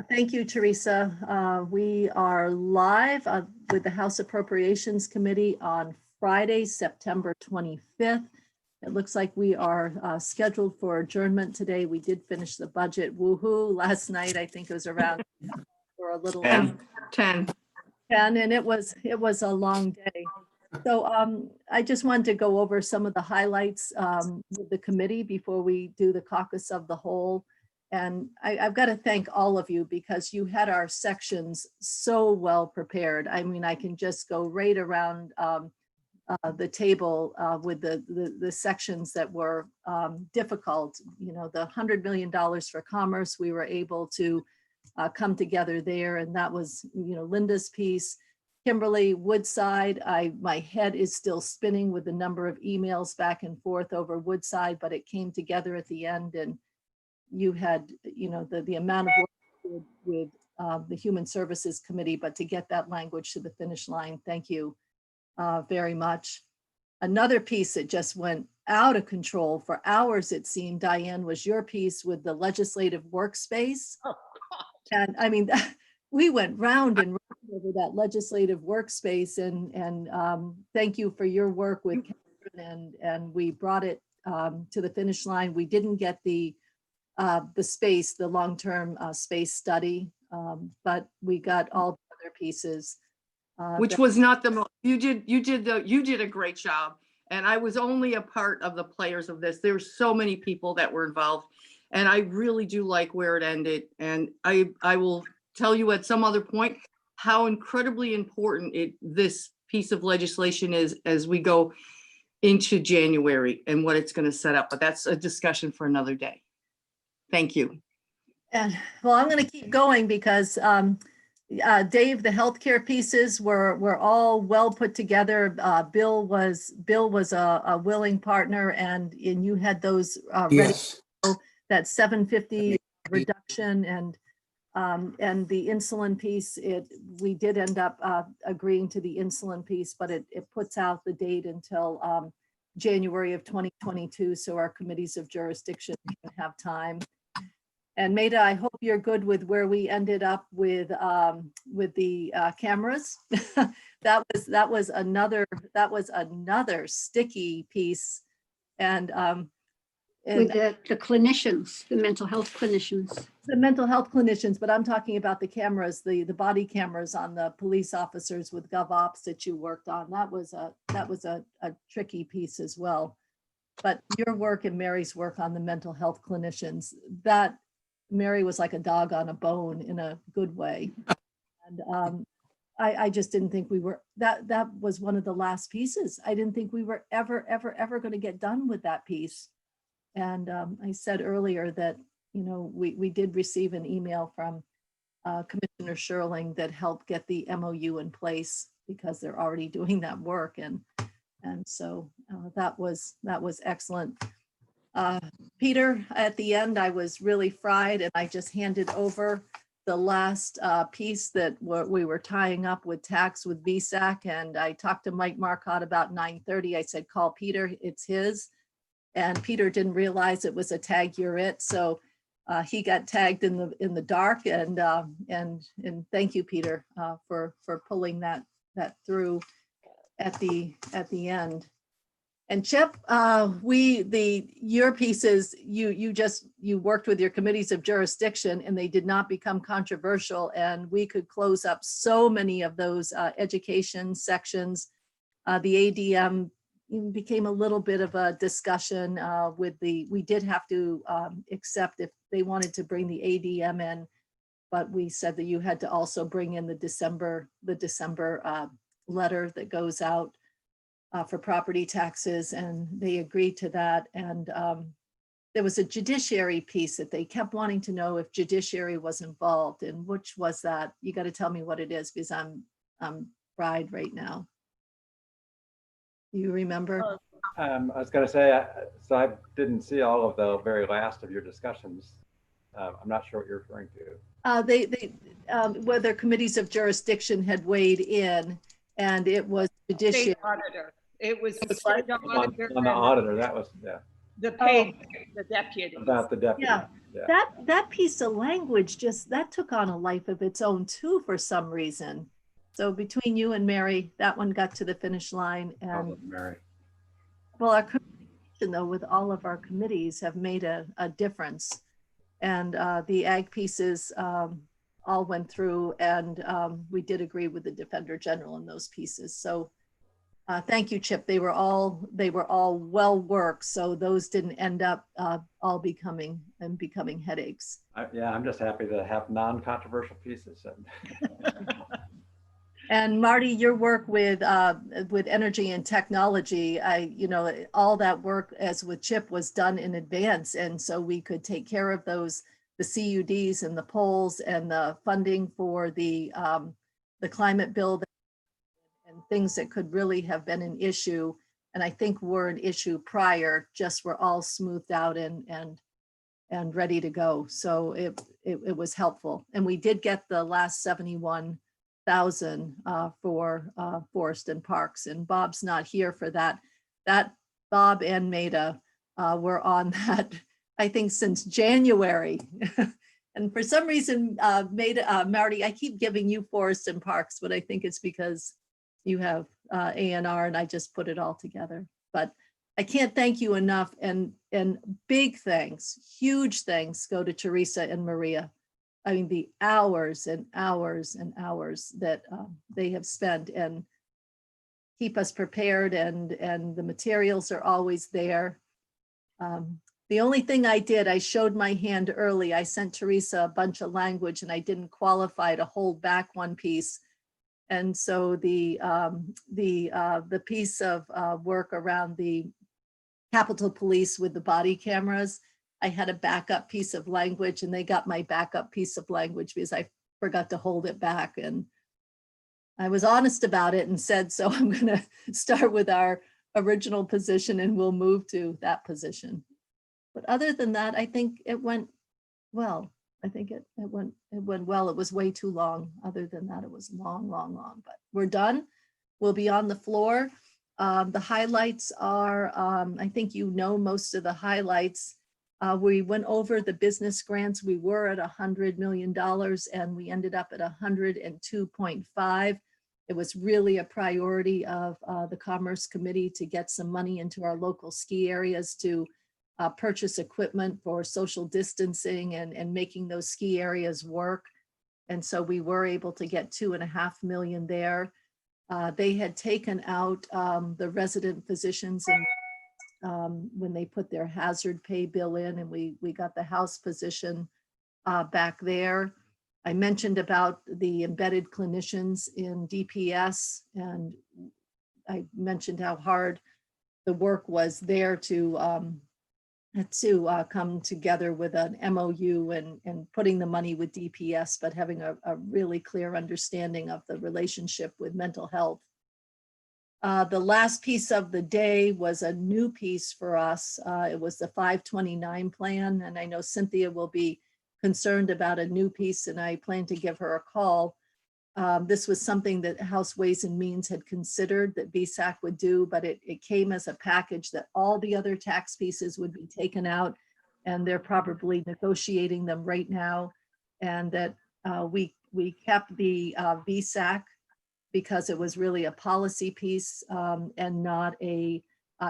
Thank you, Teresa. We are live with the House Appropriations Committee on Friday, September 25th. It looks like we are scheduled for adjournment today. We did finish the budget. Woohoo! Last night, I think it was around or a little 10. 10, and it was a long day. So I just wanted to go over some of the highlights with the committee before we do the caucus of the whole. And I've got to thank all of you because you had our sections so well prepared. I mean, I can just go right around the table with the sections that were difficult. You know, the $100 million for commerce, we were able to come together there. And that was, you know, Linda's piece. Kimberly, Woodside, my head is still spinning with the number of emails back and forth over Woodside, but it came together at the end. And you had, you know, the amount of work with the Human Services Committee, but to get that language to the finish line, thank you very much. Another piece that just went out of control for hours, it seemed, Diane, was your piece with the legislative workspace. Oh, and I mean, we went round and round over that legislative workspace, and thank you for your work with Catherine, and we brought it to the finish line. We didn't get the space, the long-term space study, but we got all the other pieces. Which was not the most, you did a great job. And I was only a part of the players of this. There were so many people that were involved, and I really do like where it ended. And I will tell you at some other point how incredibly important this piece of legislation is as we go into January and what it's going to set up. But that's a discussion for another day. Thank you. And well, I'm going to keep going because Dave, the healthcare pieces were all well put together. Bill was a willing partner, and you had those ready. That 750 reduction and the insulin piece. We did end up agreeing to the insulin piece, but it puts out the date until January of 2022, so our committees of jurisdiction can have time. And Maida, I hope you're good with where we ended up with the cameras. that was another sticky piece, and with the clinicians, the mental health clinicians. The mental health clinicians, but I'm talking about the cameras, the body cameras on the police officers with GovOps that you worked on. That was a tricky piece as well. But your work and Mary's work on the mental health clinicians, that Mary was like a dog on a bone in a good way. And I just didn't think we were, that was one of the last pieces. I didn't think we were ever going to get done with that piece. And I said earlier that, you know, we did receive an email from Commissioner Sherling that helped get the MOU in place because they're already doing that work. And so that was excellent. Peter, at the end, I was really fried, and I just handed over the last piece that we were tying up with tax with VSAC. And I talked to Mike Marcotte about 9:30. I said, call Peter, it's his. And Peter didn't realize it was a tag you're it. So he got tagged in the dark, and thank you, Peter, for pulling that through at the end. And Chip, your pieces, you worked with your committees of jurisdiction, and they did not become controversial, and we could close up so many of those education sections. The ADM became a little bit of a discussion we did have to accept if they wanted to bring the ADM in, but we said that you had to also bring in the December letter that goes out for property taxes, and they agreed to that. And there was a judiciary piece that they kept wanting to know if judiciary was involved, and which was that? You got to tell me what it is, because I'm fried right now. You remember? I was going to say, so I didn't see all of the very last of your discussions. I'm not sure what you're referring to. Whether committees of jurisdiction had weighed in, and it was judiciary. State auditor. It was the state auditor. On the auditor, that was, yeah. The paid, the deputy. About the deputy. Yeah. Yeah. That piece of language just, that took on a life of its own too, for some reason. So between you and Mary, that one got to the finish line. And Mary. well, our communication though, with all of our committees have made a difference. And the ag pieces all went through, and we did agree with the Defender General in those pieces. So thank you, Chip. They were all well worked. So those didn't end up all becoming headaches. Yeah, I'm just happy to have non-controversial pieces. And Marty, your work with energy and technology, all that work as with Chip was done in advance. And so we could take care of those, the CUDs and the polls and the funding for the climate bill and things that could really have been an issue. And I think were an issue prior, just were all smoothed out and ready to go. So it was helpful. And we did get the last 71,000 for Forest and Parks, and Bob's not here for that. That Bob and Maida were on that, I think, since January. And for some reason, Marty, I keep giving you Forest and Parks, but I think it's because you have ANR and I just put it all together. But I can't thank you enough, and big thanks, huge thanks go to Teresa and Maria. I mean, the hours and hours and hours that they have spent and keep us prepared, and the materials are always there. The only thing I did, I showed my hand early. I sent Teresa a bunch of language and I didn't qualify to hold back one piece. And so the piece of work around the Capitol Police with the body cameras, I had a backup piece of language, and they got my backup piece of language because I forgot to hold it back. And I was honest about it and said, so I'm going to start with our original position and we'll move to that position. But other than that, I think it went well. I think it went well. It was way too long. Other than that, it was long, but we're done. We'll be on the floor. The highlights are, I think you know most of the highlights. We went over the business grants. We were at $100 million and we ended up at 102.5. It was really a priority of the Commerce Committee to get some money into our local ski areas to purchase equipment for social distancing and making those ski areas work. And so we were able to get $2.5 million there. They had taken out the resident physicians and when they put their hazard pay bill in, and we got the House position back there. I mentioned about the embedded clinicians in DPS, and I mentioned how hard the work was there to come together with an MOU and putting the money with DPS, but having a really clear understanding of the relationship with mental health. The last piece of the day was a new piece for us. It was the 529 plan. And I know Cynthia will be concerned about a new piece, and I plan to give her a call. This was something that House Ways and Means had considered that VSAC would do, but it came as a package that all the other tax pieces would be taken out, and they're probably negotiating them right now. And that we kept the VSAC because it was really a policy piece and not a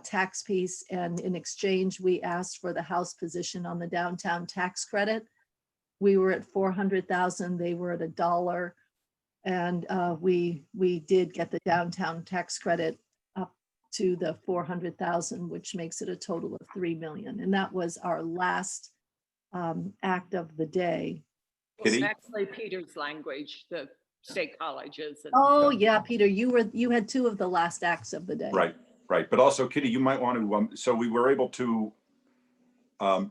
tax piece. And in exchange, we asked for the House position on the downtown tax credit. We were at 400,000, they were at $1. And we did get the downtown tax credit up to the 400,000, which makes it a total of 3 million. And that was our last act of the day. It's actually Peter's language, the state colleges. Oh yeah, Peter, you had two of the last acts of the day. Right. But also, Kitty, you might want to, so we were able to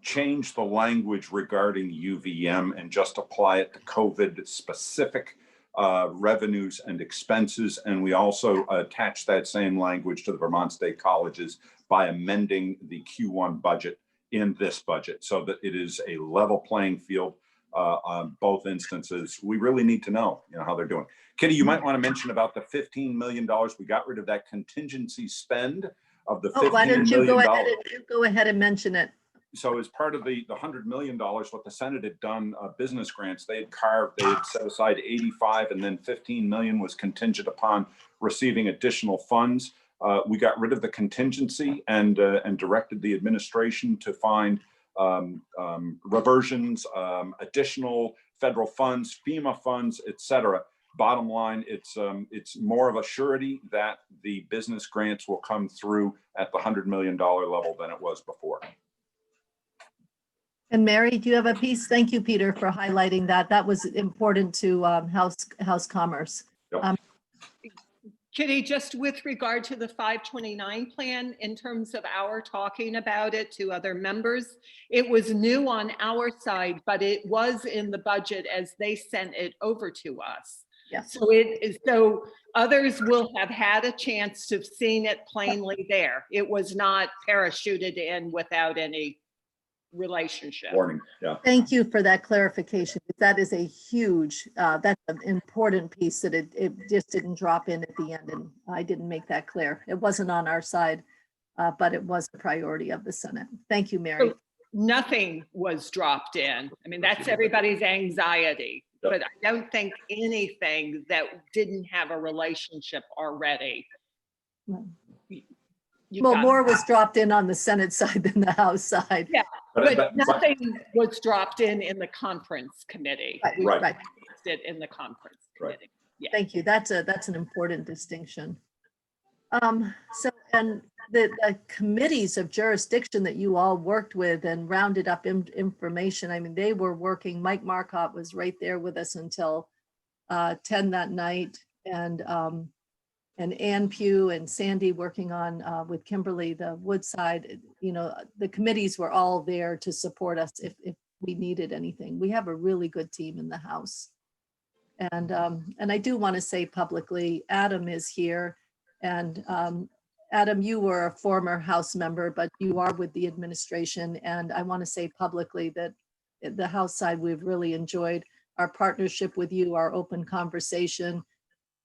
change the language regarding UVM and just apply it to COVID specific revenues and expenses. And we also attached that same language to the Vermont State Colleges by amending the Q1 budget in this budget so that it is a level playing field on both instances. We really need to know, how they're doing. Kitty, you might want to mention about the $15 million. We got rid of that contingency spend of the $15 million. Why don't you go ahead and mention it? so as part of the $100 million, what the Senate had done, business grants, they had set aside 85, and then 15 million was contingent upon receiving additional funds. We got rid of the contingency and directed the administration to find reversions, additional federal funds, FEMA funds, et cetera. Bottom line, it's more of a surety that the business grants will come through at the $100 million level than it was before. And Mary, do you have a piece? Thank you, Peter, for highlighting that. That was important to House Commerce. Yep. Kitty, just with regard to the 529 plan, in terms of our talking about it to other members, it was new on our side, but it was in the budget as they sent it over to us. Yes. So it is, so others will have had a chance to have seen it plainly there. It was not parachuted in without any relationship. Warning, yeah. Thank you for that clarification. That is a huge, that's an important piece that it just didn't drop in at the end, and I didn't make that clear. It wasn't on our side, but it was a priority of the Senate. Thank you, Mary. So nothing was dropped in. I mean, that's everybody's anxiety, Yep. but I don't think anything that didn't have a relationship already. You Well, got more it. was dropped in on the Senate side than the House side. Yeah, But but nothing was dropped in the conference committee. Right, We right. fixed it in the conference Right. committee. Yeah. Thank you. That's an important distinction. So, and the committees of jurisdiction that you all worked with and rounded up information, I mean, they were working. Mike Marcotte was right there with us until 10 that night, and Ann Pugh and Sandy working on with Kimberly, the Woodside, you know, the committees were all there to support us if we needed anything. We have a really good team in the House. And I do want to say publicly, Adam is here. And Adam, you were a former House member, but you are with the administration. And I want to say publicly that the House side, we've really enjoyed our partnership with you, our open conversation,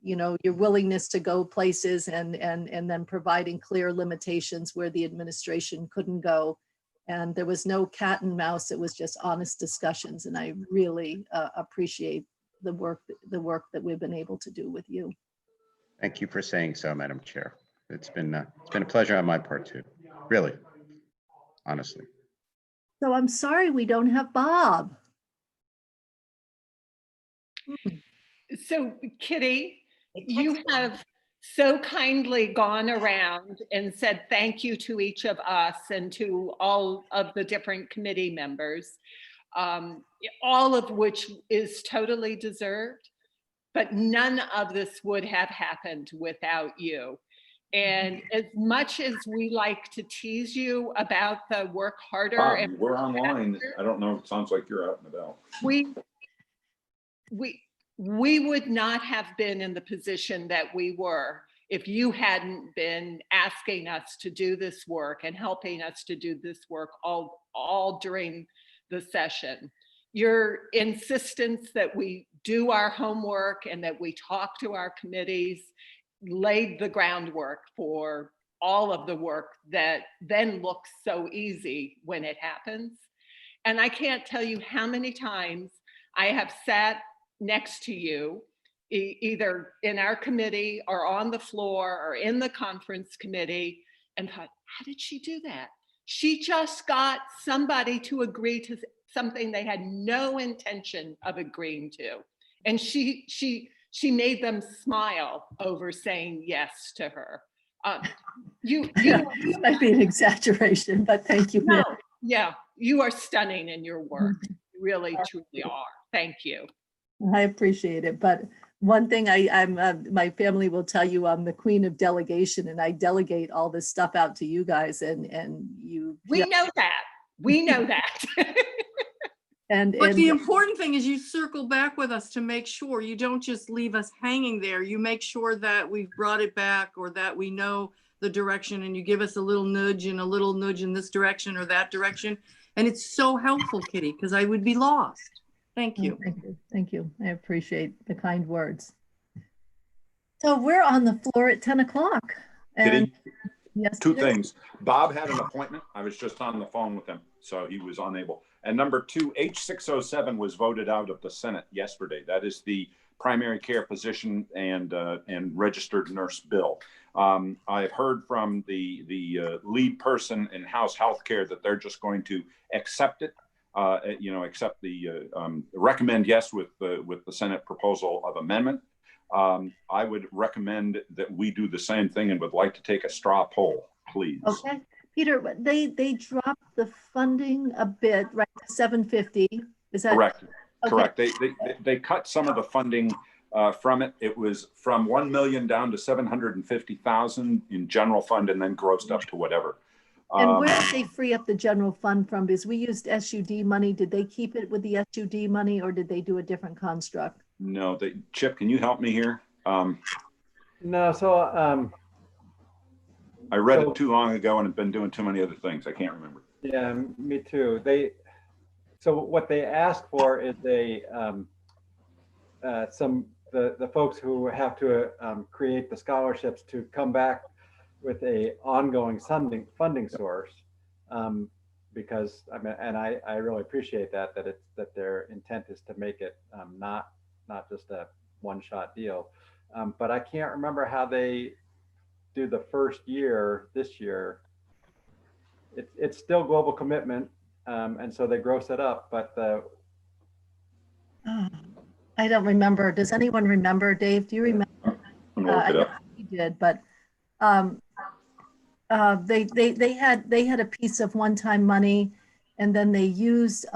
you know, your willingness to go places and then providing clear limitations where the administration couldn't go. And there was no cat and mouse, it was just honest discussions. And I really appreciate the work that we've been able to do with you. Thank you for saying so, Madam Chair. It's been a pleasure on my part too, really, honestly. So I'm sorry we don't have Bob. So Kitty, you have so kindly gone around and said thank you to each of us and to all of the different committee members, all of which is totally deserved, but none of this would have happened without you. And as much as we like to tease you about the work harder Bob, and we're online. faster, I don't know. It sounds like you're out and about. we would not have been in the position that we were if you hadn't been asking us to do this work and helping us to do this work all during the session. Your insistence that we do our homework and that we talk to our committees laid the groundwork for all of the work that then looks so easy when it happens. And I can't tell you how many times I have sat next to you, either in our committee or on the floor or in the conference committee, and thought, how did she do that? She just got somebody to agree to something they had no intention of agreeing to. And she made them smile over saying yes to her. This might be an exaggeration, but thank you. No, yeah, you are stunning in your work. You really, truly are. Thank you. I appreciate it. But one thing I'm my family will tell you, I'm the queen of delegation, and I delegate all this stuff out to you guys, and you. We know that. We know that. But the important thing is you circle back with us to make sure you don't just leave us hanging there. You make sure that we've brought it back or that we know the direction, and you give us a little nudge and a little nudge in this direction or that direction. And it's so helpful, Kitty, because I would be lost. Thank you. Thank you. Thank you. I appreciate the kind words. So we're on the floor at 10 o'clock. And Kitty, Yes. Two Peter? things. Bob had an appointment. I was just on the phone with him, so he was unable. And number two, H607 was voted out of the Senate yesterday. That is the primary care physician and registered nurse bill. I've heard from the lead person in House Healthcare that they're just going to accept it. Accept the recommend yes with the Senate proposal of amendment. I would recommend that we do the same thing and would like to take a straw poll, please. Okay, Peter, they dropped the funding a bit, right, to 750, is that? Correct. Okay. Correct. They cut some of the funding from it. It was from 1 million down to 750,000 in general fund and then grossed up to whatever. And where did they free up the general fund from? Because we used SUD money. Did they keep it with the SUD money or did they do a different construct? No, Chip, can you help me here? No, so, I read it too long ago and have been doing too many other things. I can't remember. yeah, me too. So what they ask for is the folks who have to create the scholarships to come back with a ongoing funding source, because I mean, and I really appreciate that their intent is to make it not just a one-shot deal, but I can't remember how they do the first year this year. It's still global commitment, and so they gross it up, but I don't remember. Does anyone remember? Dave, do you remember? I'm gonna look it up. He did, but they had a piece of one-time money, and then they used.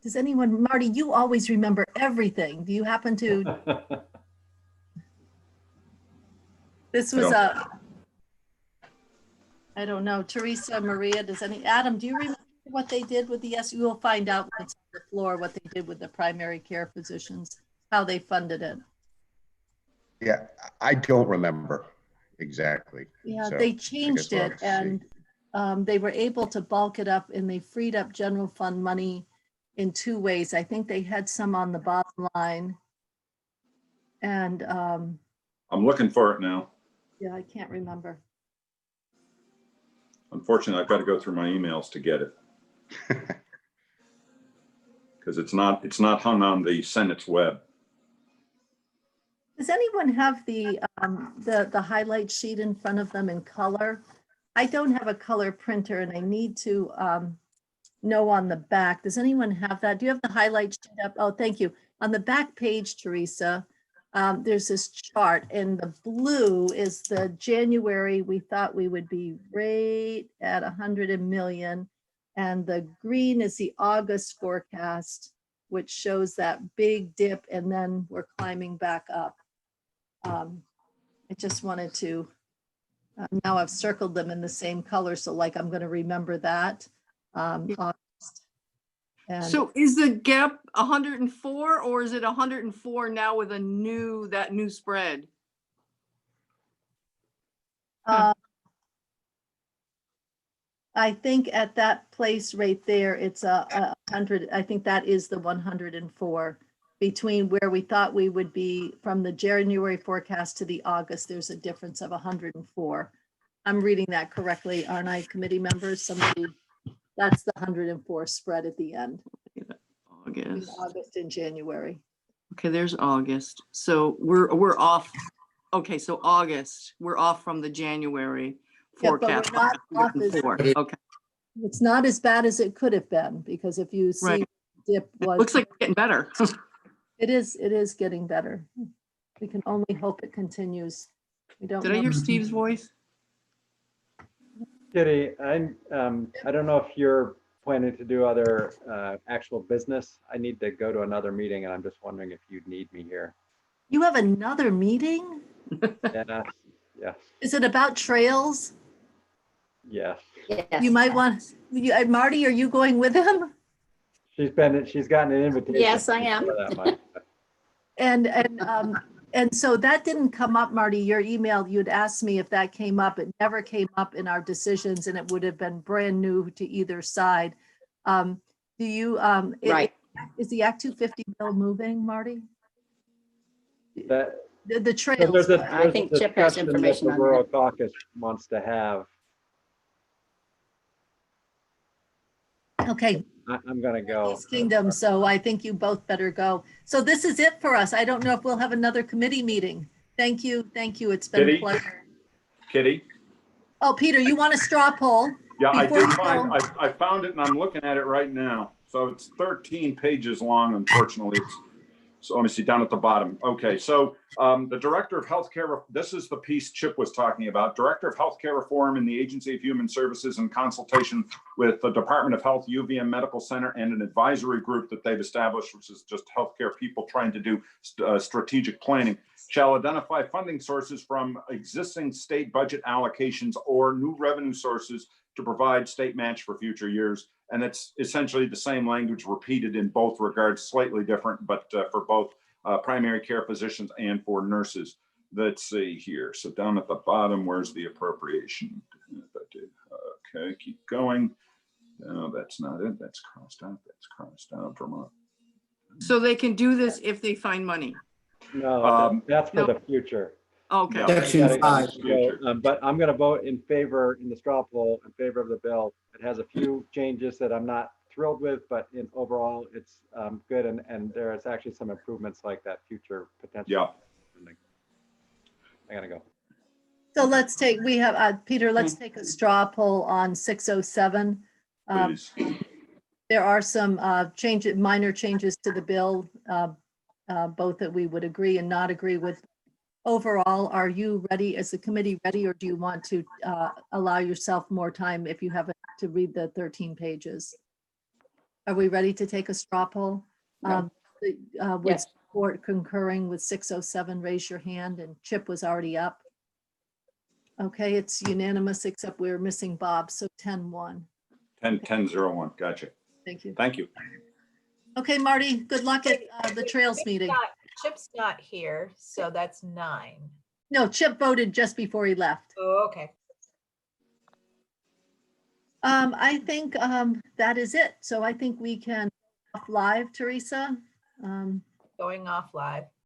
Does anyone, Marty? You always remember everything. Do you happen to? This was I don't know. Teresa, Maria, Adam? Do you remember what they did with the yes? You will find out when it's on the floor what they did with the primary care physicians, how they funded it. Yeah, I don't remember exactly. Yeah, So they I changed guess we'll it have to see. and they were able to bulk it up and they freed up general fund money in two ways. I think they had some on the bottom line. And I'm looking for it now. yeah, I can't remember. Unfortunately, I've got to go through my emails to get it. Because it's not hung on the Senate's web. Does anyone have the highlight sheet in front of them in color? I don't have a color printer and I need to know on the back. Does anyone have that? Do you have the highlight sheet up? Oh, thank you. On the back page, Teresa, there's this chart and the blue is the January. We thought we would be right at 100 million. And the green is the August forecast, which shows that big dip and then we're climbing back up. I just wanted to, now I've circled them in the same color. So like, I'm going to remember that. August. And So is the gap 104 or is it 104 now with that new spread? I think at that place right there, it's a 100. I think that is the 104 between where we thought we would be from the January forecast to the August. There's a difference of 104. I'm reading that correctly, aren't I, committee members? Somebody, that's the 104 spread at the end. Between August. August and January. Okay, there's August. So we're off. Okay, so August, we're off from the January Yeah, but we're forecast. not off as- 104. Okay, It's not as bad as it could have been because if you see Right. dip was. looks like it's getting better. It is getting better. We can only hope it continues. We don't Did I know. hear Steve's voice? Kitty, I don't know if you're planning to do other actual business. I need to go to another meeting and I'm just wondering if you'd need me here. You have another meeting? Yeah, yes, Is it about trails? yes. You might want, Marty, are you going with him? She's gotten an invitation. Yes, I am. for that much. And so that didn't come up, Marty, your email, you'd asked me if that came up. It never came up in our decisions and it would have been brand new to either side. Do you, Right. is the Act 250 bill moving, Marty? That The So trails. there's a, part. I there's a think Chip has discussion that information the on Rural that. Caucus wants to have. Okay, I'm gonna go. East Kingdom, so I think you both better go. So this is it for us. I don't know if we'll have another committee meeting. Thank you, thank you. It's been a Kitty? pleasure. Kitty? Oh, Peter, you want a straw poll? Yeah, I Before did you find, go- I found it and I'm looking at it right now. So it's 13 pages long, unfortunately. So let me see down at the bottom. Okay, so the Director of Healthcare, this is the piece Chip was talking about. Director of Healthcare Reform in the Agency of Human Services in consultation with the Department of Health, UVM Medical Center, and an advisory group that they've established, which is just healthcare people trying to do strategic planning, shall identify funding sources from existing state budget allocations or new revenue sources to provide state match for future years. And it's essentially the same language repeated in both regards, slightly different, but for both primary care physicians and for nurses. Let's see here. So down at the bottom, where's the appropriation? Okay, keep going. No, that's not it. That's crossed out. That's crossed out. Vermont. So they can do this if they find money. No, that's for no. the future. Okay. Yeah. Section Gotta- 5. So, but I'm gonna vote in favor, in the straw poll, in favor of the bill. It has a few changes that I'm not thrilled with, but in overall, it's good, and there is actually some improvements like that future potential. Yeah. funding. I gotta go. So let's take, we have, Peter, let's take a straw poll on 607. Please. There are some changes, minor changes to the bill, both that we would agree and not agree with. Overall, are you ready, is the committee ready, or do you want to allow yourself more time if you haven't to read the 13 pages? Are we ready to take a straw poll? No. With Yes. support concurring with 607, raise your hand, and Chip was already up. Okay, it's unanimous, except we're missing Bob, so 10-1. 10-01. Gotcha. Thank you. Thank you. Okay, Marty, good luck at the Trails meeting. Chip's not here, so that's 9. No, Chip voted just before he left. Oh, okay. I think that is it. So I think we can off live, Teresa. Going off live.